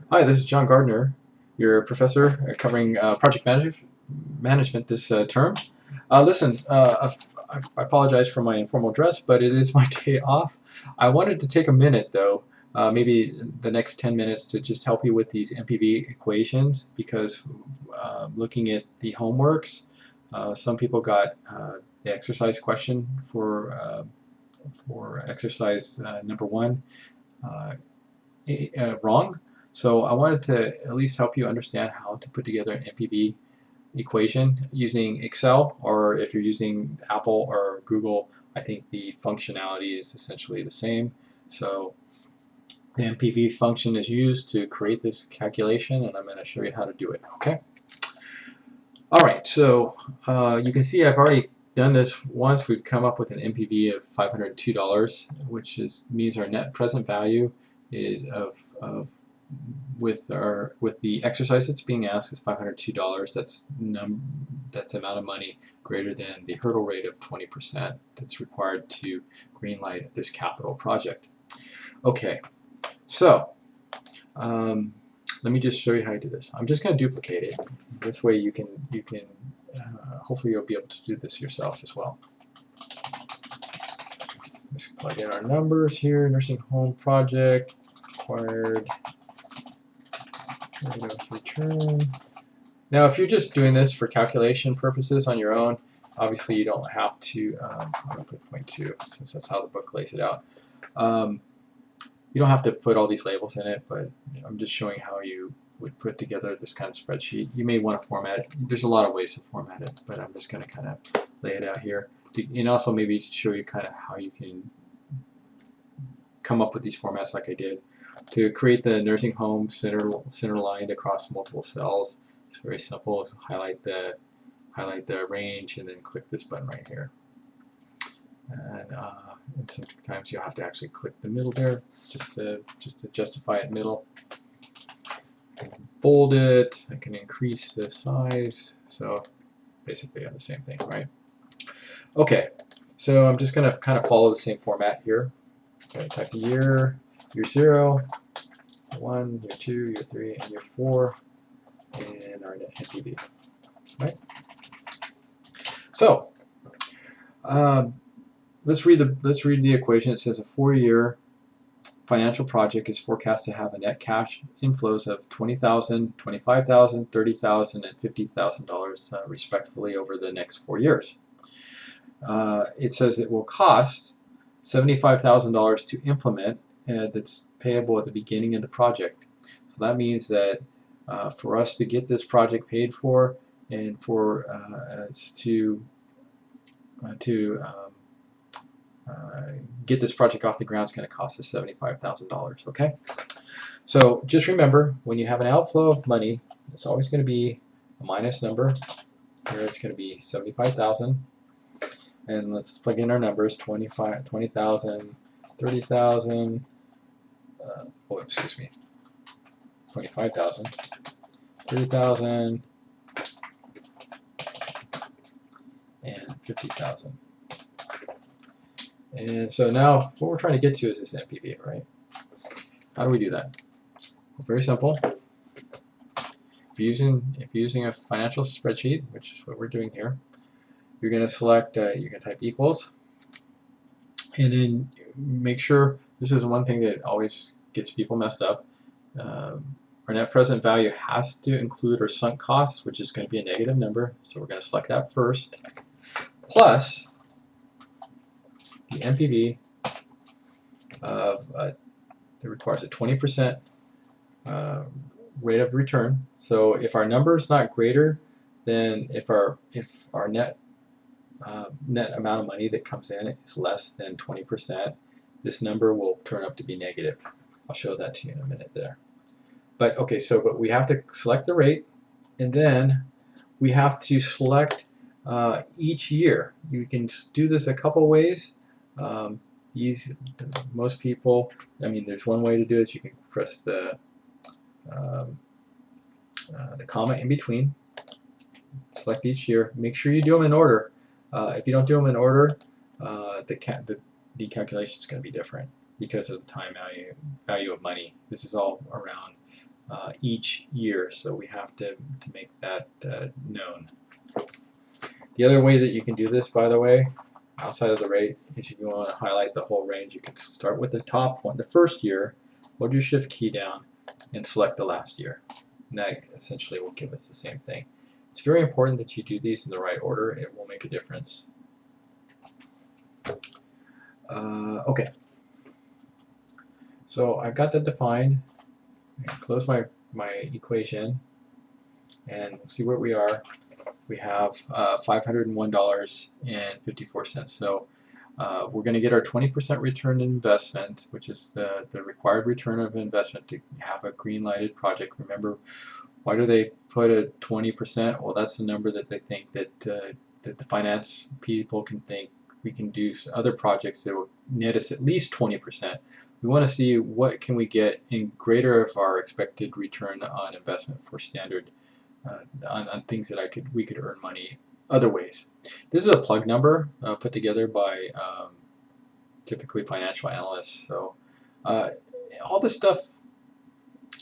Hi, this is John Gardner, your professor covering management this term. Listen, I apologize for my informal dress, but it is my day off. I wanted to take a minute, though, maybe the next 10 minutes, to just help you with these NPV equations, because looking at the homeworks, some people got the exercise question for exercise number one uh, wrong. So I wanted to at least help you understand how to put together an NPV equation using Excel, or if you're using Apple or Google, I think the functionality is essentially the same. So the NPV function is used to create this calculation, and I'm going to show you how to do it. Okay. All right. So you can see I've already done this once. We've come up with an NPV of $502, which means our net present value is of with the exercise that's being asked is $502. That's the amount of money greater than the hurdle rate of 20% that's required to greenlight this capital project. Okay, so let me just show you how to do this. I'm just going to duplicate it. This way you can hopefully you'll be able to do this yourself as well. Just plug in our numbers here. Nursing home project required return. Now, if you're just doing this for calculation purposes on your own, obviously you don't have to, I'm going to put 0.2 since that's how the book lays it out. You don't have to put all these labels in it, but I'm just showing how you would put together this kind of spreadsheet. You may want to format it. There's a lot of ways to format it, but I'm just going to kind of lay it out here. And also maybe show you kind of how you can come up with these formats like I did. To create the nursing home center lined across multiple cells, it's very simple. Just highlight the range and then click this button right here. And sometimes you'll have to actually click the middle there just to justify it middle. I can bold it. I can increase the size. So basically, the same thing, right? Okay, so I'm just going to kind of follow the same format here. Okay, type year 0, 1, year 2, year 3, and year 4, and our net NPV. Right. So let's read the equation. It says a 4-year financial project is forecast to have a net cash inflows of $20,000, $25,000, $30,000, and $50,000 respectively over the next 4 years. It says it will cost $75,000 to implement, that's payable at the beginning of the project. So that means that for us to get this project paid for and for us to get this project off the ground is going to cost us $75,000. Okay, so just remember, when you have an outflow of money, it's always going to be a minus number. Here it's going to be 75,000, and let's plug in our numbers: 20,000, 30,000. Oh, excuse me, 25,000, 30,000, and 50,000. And so now what we're trying to get to is this NPV, right? How do we do that? Well, very simple. If you're using a financial spreadsheet, which is what we're doing here, you're going to select, you can type equals, and then make sure, this is one thing that always gets people messed up. Our net present value has to include our sunk costs, which is going to be a negative number, so we're going to select that first, plus the NPV of that requires a 20% rate of return. So if our number is not greater than, if our net amount of money that comes in is less than 20%, this number will turn up to be negative. I'll show that to you in a minute there. But okay, but we have to select the rate, and then we have to select each year. You can do this a couple ways. Most people, I mean, there's one way to do it. You can press the comma in between, select each year. Make sure you do them in order. If you don't do them in order, the calculation is going to be different because of the time value of money. This is all around each year, so we have to make that known. The other way that you can do this, by the way, outside of the rate, is if you want to highlight the whole range, you can start with the top one, the first year, hold your shift key down, and select the last year. And that essentially will give us the same thing. It's very important that you do these in the right order. It will make a difference. Okay. So I've got that defined. Close my equation, and we'll see where we are. We have $501.54. So we're going to get our 20% return on investment, which is the required return of investment to have a green lighted project. Remember, why do they put a 20%? Well, that's the number that they think that that the finance people can think we can do other projects that will net us at least 20%. We want to see what can we get in greater of our expected return on investment for standard on things that we could earn money other ways. This is a plug number put together by typically financial analysts. So all this stuff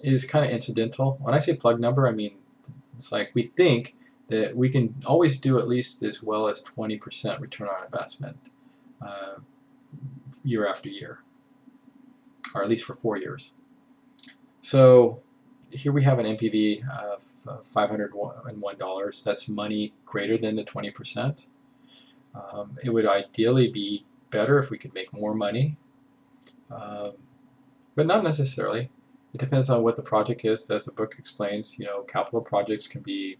is kind of incidental. When I say plug number, I mean it's like we think that we can always do at least as well as 20% return on investment year after year, or at least for 4 years. So here we have an NPV of $501. That's money greater than the 20%. It would ideally be better if we could make more money, but not necessarily. It depends on what the project is. As the book explains, you know, capital projects can be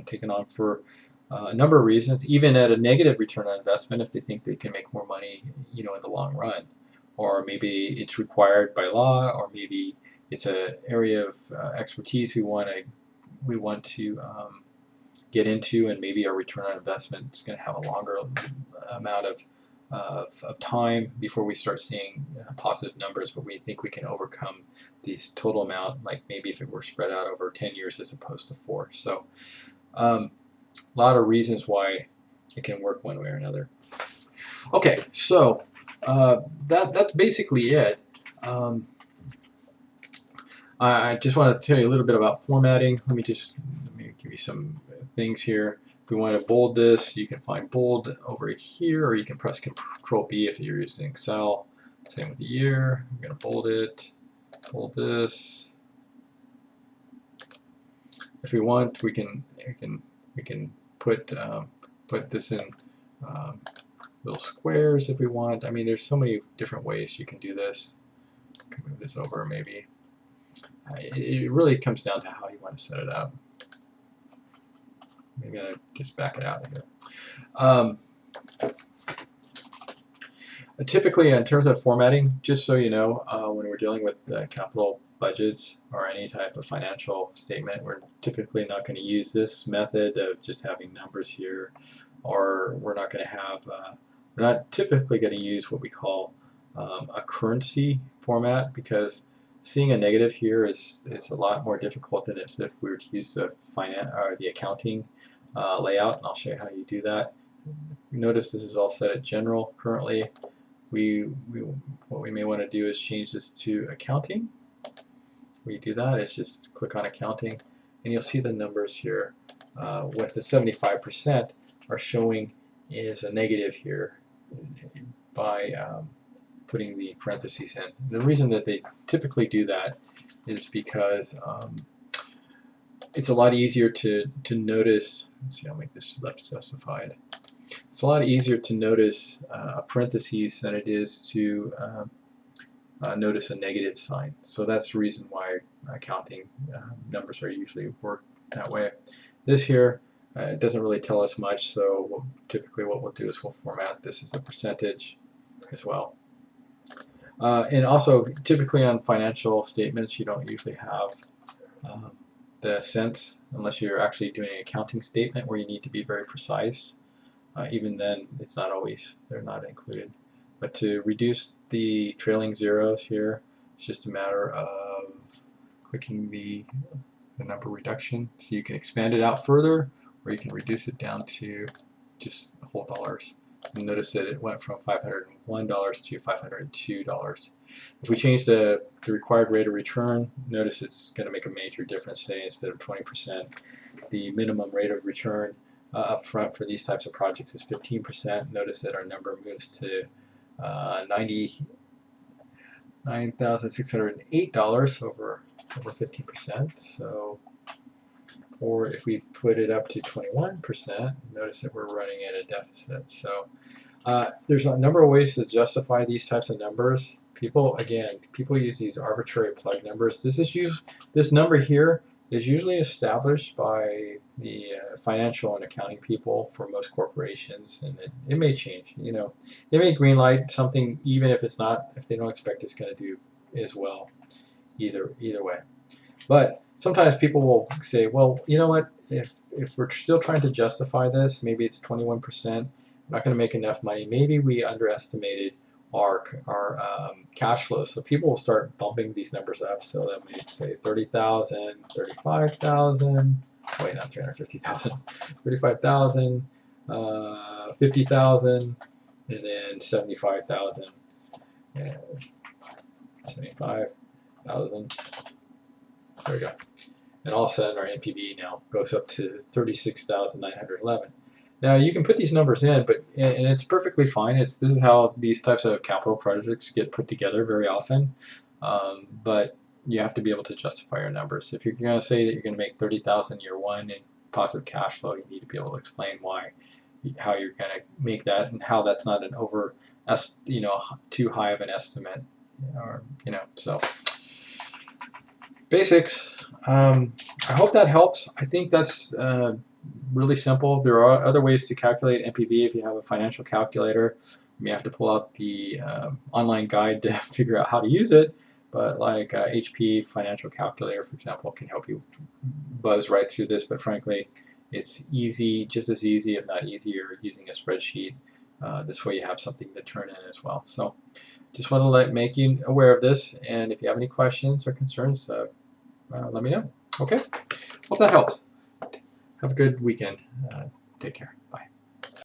taken on for a number of reasons, even at a negative return on investment if they think they can make more money, you know, in the long run. Or maybe it's required by law, or maybe it's an area of expertise we want to get into, and maybe our return on investment is going to have a longer amount of time before we start seeing positive numbers, but we think we can overcome these total amount, like maybe if it were spread out over 10 years as opposed to 4. So a lot of reasons why it can work one way or another. Okay, so that's basically it. I just want to tell you a little bit about formatting. Let me give you some things here. If we want to bold this, you can find bold over here, or you can press Control B if you're using Excel. Same with the year. I'm going to bold it, bold this. If we want, we can put this in little squares if we want. I mean, there's so many different ways you can do this. I can move this over maybe. It really comes down to how you want to set it up. I'm going to just back it out here. Typically, in terms of formatting, just so you know, when we're dealing with capital budgets or any type of financial statement, we're typically not going to use this method of just having numbers here, or we're not going to have, we're not typically going to use what we call a currency format, because seeing a negative here is a lot more difficult than if we were to use the accounting layout, and I'll show you how you do that. Notice this is all set at general currently. What we may want to do is change this to accounting. We do that is just click on accounting, and you'll see the numbers here. With the 75% are showing is a negative here by putting the parentheses in. The reason that they typically do that is because it's a lot easier to notice. Let's see, I'll make this left justified. It's a lot easier to notice a parentheses than it is to notice a negative sign. So that's the reason why accounting numbers are usually work that way. This here it doesn't really tell us much, so typically what we'll do is we'll format this as a percentage as well. And also, typically on financial statements, you don't usually have the cents unless you're actually doing an accounting statement where you need to be very precise. Even then, it's not always, they're not included. But to reduce the trailing zeros here, it's just a matter of clicking the number reduction. So you can expand it out further, or you can reduce it down to just whole dollars. And notice that it went from $501 to $502. If we change the required rate of return, notice it's going to make a major difference. Say instead of 20%, the minimum rate of return up front for these types of projects is 15%. Notice that our number moves to $99,608 over 15%. So, or if we put it up to 21%, notice that we're running at a deficit. So there's a number of ways to justify these types of numbers. People use these arbitrary plug numbers. This number here is usually established by the financial and accounting people for most corporations, and it may change. You know, they may greenlight something even if they don't expect it's going to do as well. Either way, but sometimes people will say, well, you know what? If we're still trying to justify this, maybe it's 21%. Not going to make enough money. Maybe we underestimated our cash flow. So people will start bumping these numbers up. So that may say 30,000, 35,000. Wait, not 350,000. 35,000, 50,000, and then 75,000, and 75,000. There we go. And all of a sudden our NPV now goes up to 36,911. Now you can put these numbers in, and it's perfectly fine. This is how these types of capital projects get put together very often. But you have to be able to justify your numbers. If you're going to say that you're going to make 30,000 year one in positive cash flow, you need to be able to explain how you're going to make that, and how that's not an too high of an estimate, or so. Basics. I hope that helps. I think that's really simple. There are other ways to calculate NPV if you have a financial calculator. You may have to pull out the online guide to figure out how to use it, but like HP Financial Calculator, for example, can help you buzz right through this, but frankly, it's easy, just as easy, if not easier, using a spreadsheet. This way you have something to turn in as well. So just want to make you aware of this, and if you have any questions or concerns, let me know. Okay, hope that helps. Have a good weekend. Take care. Bye.